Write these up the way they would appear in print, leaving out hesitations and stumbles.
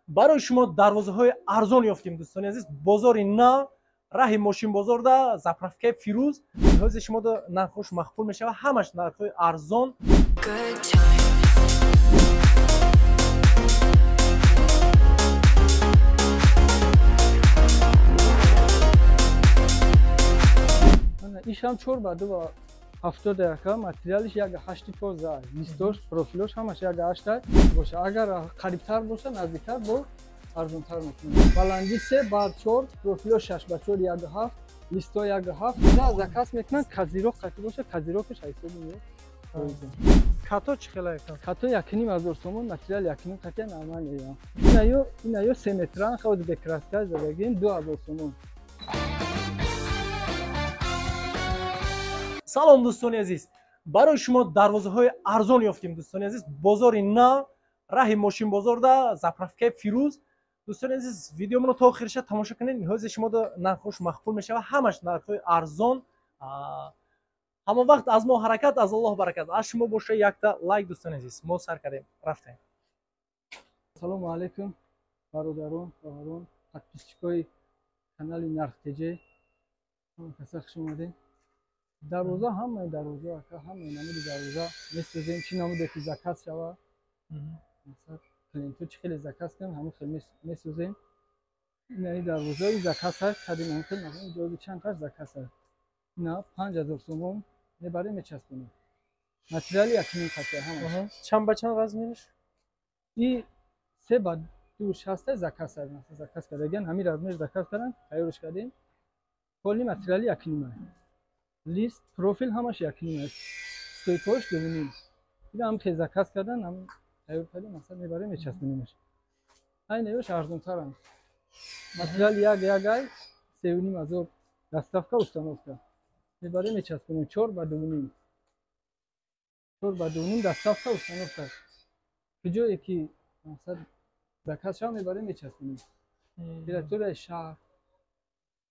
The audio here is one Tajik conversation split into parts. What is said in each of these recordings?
برای شما دروازه‌های ارزان یافتیم دوستان عزیز. بازار نه راه ماشین بازار دا زپرفکه فیروز جهاز شما دا نرخش مخفول میشه و همش نرخ‌های ارزان. ایش هم چور بعد و 70 دقیقه ماتریالش یک 8 لیستوش پروفیلش همش یک 8 باشه. اگر قریبتر باشه نزدیکتر با ارزانتر میکنه. بلندی 3 بعد 4 پروفیلش 6 با 4 یک 7 لیستو یک 7 نه زکات میکنن کزیرو قطعی باشه کزیروکش 800 میلیون. کاتو چه خیلی کن؟ کاتو 1.5 تومان ماتریال 1.5 قطعی نرمالیه. اینا 3 متران خود بکراسکا زدگیم 2000 تومان. سلام دوستان عزیز. برای شما دروازه‌های ارزان یافتیم دوستان عزیز. بازار نه راه ماشین بازار دا زپرفکه فیروز. دوستان عزیز ویدیو منو تا آخرش تماشا کنید. جهاز شما دا نرخش مخفول میشه و همش نرخ‌های ارزان. همه وقت از ما حرکت از الله برکت. از شما باشه یک تا لایک دوستان عزیز. ما سر کردیم رفتیم. سلام علیکم برادران خواهران подписчикои канали Нархтеже. کسا خوش اومدین. دروازه همه دروازه که همه نمود دروازه میسازیم چی نموده که زکات شوه. مثلا کلینتو چی خیلی زکات کن همون خیلی میسازیم. این دروازه زکات هست کدی ممکن مثلا جوزی چند تا زکات هست. نه 5000 تومان میبریم میچسبونیم. متریالی اکنون قطعه همه. چند به چند وزنش؟ این 3 با 2 شسته زکات هست. مثلا زکات کردن همین رزمش زکات کردن تیارش کردیم. کلی متریالی اکنون لیست پروفیل همش یکی است. استویکوش ببینیم. این هم که زکات کردن هم تیار کردیم مثلا میبریم میچسبونیمش. اینش ارزان ترن. متریال یک 3.5 دستافکا استانوفکا. میبریم میچسبونیم 4 با 2.5. 4 با 2.5 دستافکا استانوفکا. که جایی که مثلا زکات شام میبریم میچسبونیم. دیرکتور شهر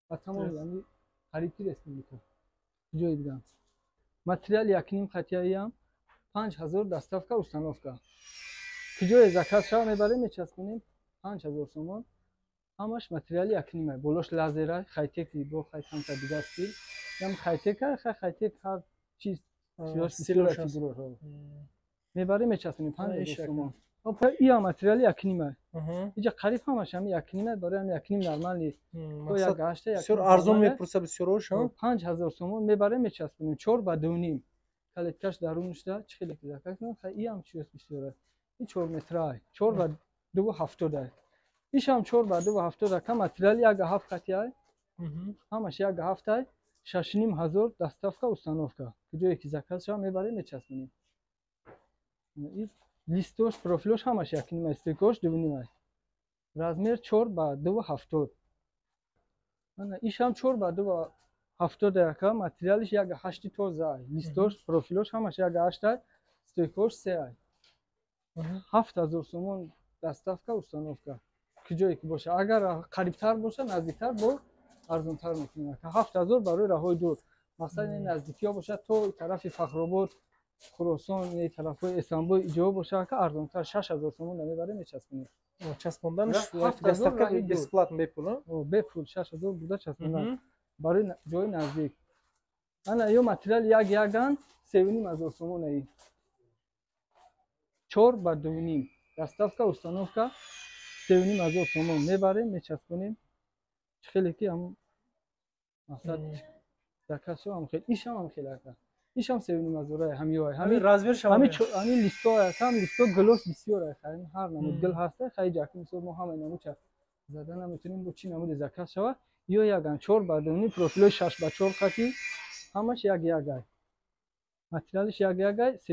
و تمام یعنی خریدی رسمیت. جایی دیدم. متریال 1.5 قطعی هم 5000 دستافکا استانوفکا. که جای زکات شما میبریم میچسبونیم 5000 تومان. همش متریال 1.5 بولوش لازره خیتکی با خیت هم تا دیگه استیل. هم خیتک خیتک هر چیز سیلوش فیگور میبریم میچسبونیم 5000 تومان. این متریال 1.5 اینجا قریب همش هم 1.5 برای هم 1.5 نرمالی. تو یک گاشته بسیار ارزان میپرسه بسیار روش ها 5000 تومان میبریم میچسبونیم 4 با 2.5 کلکش درونش ده چه خیلی زکات کنه خیلی هم چیز بسیاره. این 4 مترای 4 با 2.70 ایش هم 4 با 2.70 که متریال یک 7 قطعی همش یک 7 6.5 دستافکا استانوفکا که جایی که زکات شما میبریم میچسبونیم. این لیستوش پروفیلش همش یکی استیکوش 2.5 رزمیر 4 با 2.70 ایش هم 4 با 2.70 دقیقه متریالش یک 8 لیستوش پروفیلش همش یک 8 استیکوش 3 7000 تومان دستافکا استانوفکا که جایی که باشه. اگر قریبتر باشه نزدیکتر با ارزانتر میکنه که 7000 برای راههای دور مثلا این نزدیکی ها باشه تو طرف فخرآباد خراسان این طرف استانبول اینجا باشه که ارزانتر 6000 تومان نمیبره میچسبونه. چسبوندنش دستافکا بسپلات میپوله به پول 6000 بوده چسبوندن برای جای نزدیک. انا یو متریال یک 3.5 تومان ای 4 با 2.5 دستافکا استانوفکا 3.5 تومان میبریم میچسبونیم. خیلی که هم مثلا زکات شو هم خیلی ایش هم خیلی که ایش هم 3.5 همین رزمیر شما همین لیستو هم لیستو گلوس بسیار خیلی هر نمود گل هسته خیلی جاکی مثل ما هم نمود چه زدن هم میتونیم با چی نمود زکات شو یا یگان 4 با 2.5 پروفیل 6 با 4 خطی همش یک متریالش یک 3.5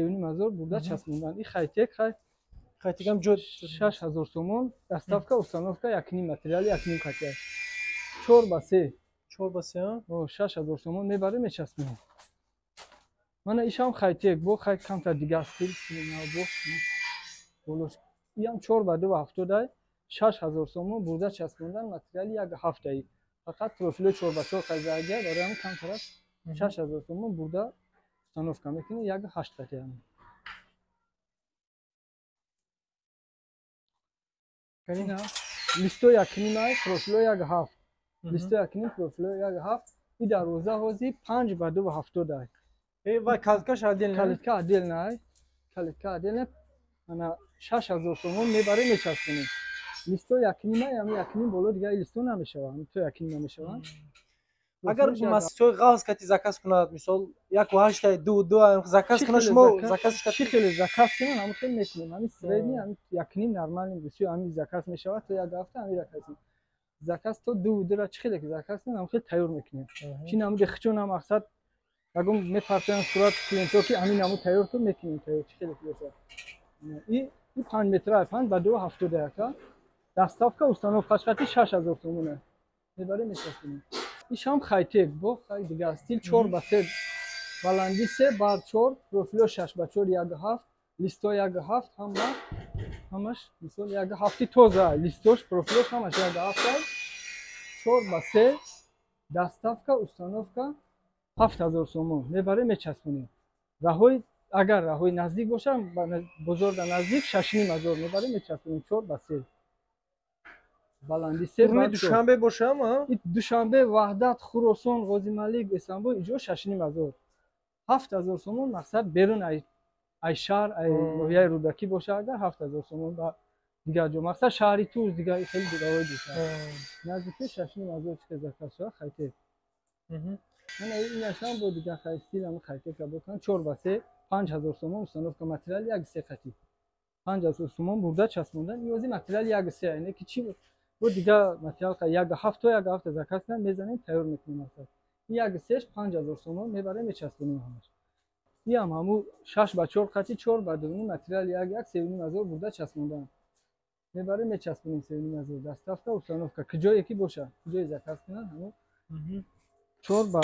بوده چسبوندن. این خیلی هم جد 6000 تومان دستافکا استانوفکا 1.5 متریال 1.5 قطعه 4 با 3 و 6000 تومان میبره میچسبونه. من ایشام خیلی با خیلی کم تا دیگه استیل نه بولوش این 4 با 2.70 6000 تومان بوده چسبوندن متریال یک 7 فقط پروفیل 4 با 4 خیلی زیاده برای هم کم طرف 6000 تومان بوده استانوفکا میکنه یک 8 قطعه. اینا لیستو یک نیمه پروفیلو یک هفت لیستو یک نیم پروفیلو یک هفت این دروازه هازی 5 به 2 و 70 است و کلکش عادل نه کلیت عادل نه کلیت عادل نه انا 6000 تومان میبره میچسبونیم لیستو یک نیمه یا یک نیم بالا دیگه لیستو نمیشه تو یک نیم نمیشه اگر مسئول غاز کتی زکاس کند مثال 1.8 2 زکاس کنه شما زکاسش چی خیلی زکات کنن هم خیلی میکنیم همین سریع هم یک نیم نرمال نیست همین زکات میشه تو یک هفته همین زکات زکات تو دو را چی خیلی که زکات کنن هم خیلی تیار میکنیم چی نمود خچون هم مقصد اگه میپرتن صورت کلینتو که همین نمود تیار تو میکنیم تیار چی خیلی که این 5 متر 5 با 2 70 دقیقه دستافکا установка خطی 6000 تومانه میبره میچسبونیم این شام خیتک با خیلی دیگه استیل 4 با 3 بلندی 3 بر 4 پروفیل 6 با 4 یک هفت لیستو یک هفت همش مثلا یک هفتی توزه لیستوش پروفیلش همش یک هفت 4 با 3 دستافکا установка 7000 تومان میبره میچسبونیم راهوی اگر راهوی نزدیک باشه بزرگ نزدیک 6500 میبره میچسبونیم 4 با 3 بلندی 3 بر دوشنبه باشه ها دوشنبه وحدت خراسان غازی ملک استانبول اینجا 6500 7000 تومان مقصد بیرون ای شهر ای نویای رودکی باشه اگر 7000 تومان با دیگه جو مقصد شهری تو دیگه خیلی دیگه وای دیگه نزدیک 6500 چه زکات خیلی من این نشان بود دیگه خیلی استیلم خیلی که بکنم 4 با 3 5000 تومان установка متریال یک سقطی 5000 تومان برده چسبوندن نیازی متریال یک سه اینه که چی بود دیگه متریال که یک هفته زکات میزنیم تیار میکنیم مثلا یک سهش 5000 تومان میبره میچسبونیم همش این هم همو 6 با 4 خطی 4 با 2 متریال یک 3500 برده چسبوندن میبره میچسبونیم 3500 دستافکا установка کجا یکی باشه کجا زکات کنن همو 4 با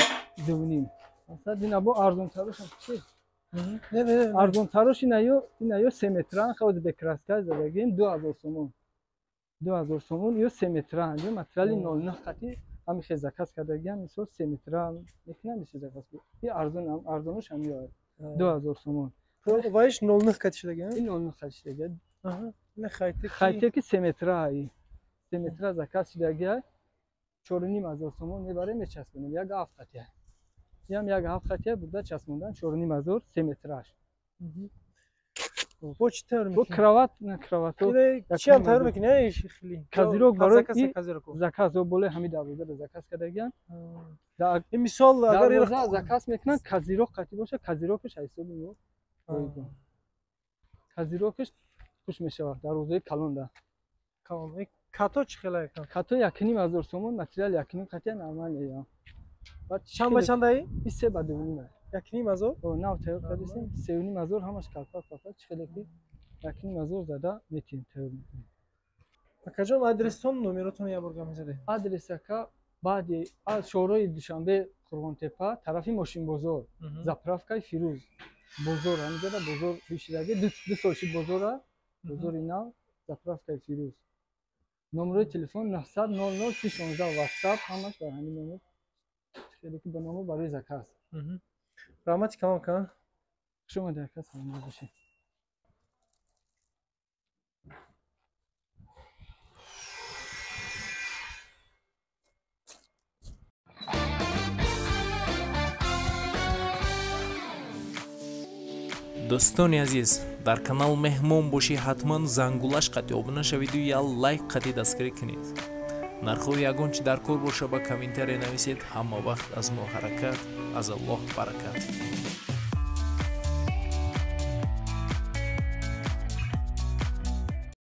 2 مثلا دینا با ارزون ترش چی نه ارزون ترش اینایو 3 متر خود به کراسکا زدگیم 2000 تومان 2000 تومان یا 3 متر انجام متریال 09 خطی همین زکات کردگیم مثلا 3 متر میتونم میشه زکات این ارزونش هم میاد 2000 تومان وایش 09 خطی شده این 09 خطی شده نه خیلی که 3 متر ای 3 متر زکات شده 4500 تومان میبره میچسبونیم یک هفت خطی هم یک هفت خطی بوده چسبوندن 4500 3 مترش با چی تر میکنی؟ با کراوات نه کراواتو چی هم تر میکنی؟ ایش خیلی کازیروک برای زکات و بوله همین دروازه به زکات کردگن این مثال اگر زکات میکنن کازیروک خطی باشه کازیروکش حساب میو کازیروکش خوش میشه دروازه کلوندا کاتو چی خیلی کاتو 1500 تومان متریال 1 خطی نرماله بعد چند به چند ای؟ 23 با 2 1500 او نه تیار کردیم 3500 همش کالکا چخیلی که 1500 زده میتونیم تیار میکنیم کجا ادرسون نمرتون یا برگا میزده آدرس که بعد از شورای دوشنبه قربان تپه طرفی ماشین بازار زاپرافکای فیروز بازار همینجا بازار بیشتره دو سالشی بازار اینا زاپرافکای فیروز نمره تلفن 900 00 316 واتساپ همش در همین نمره خیلی که به نامو برای زکات رحمتی کام کن شما در کس هم باشه دوستانی عزیز در کانال مهمون باشی حتما زنگولش قطعی обуна шавиду я лайк қати дастгирӣ кунед нархои ягон чи дар кор боша ба комментария нависед ҳама вақт аз мо ҳаракат аз Аллоҳ баракат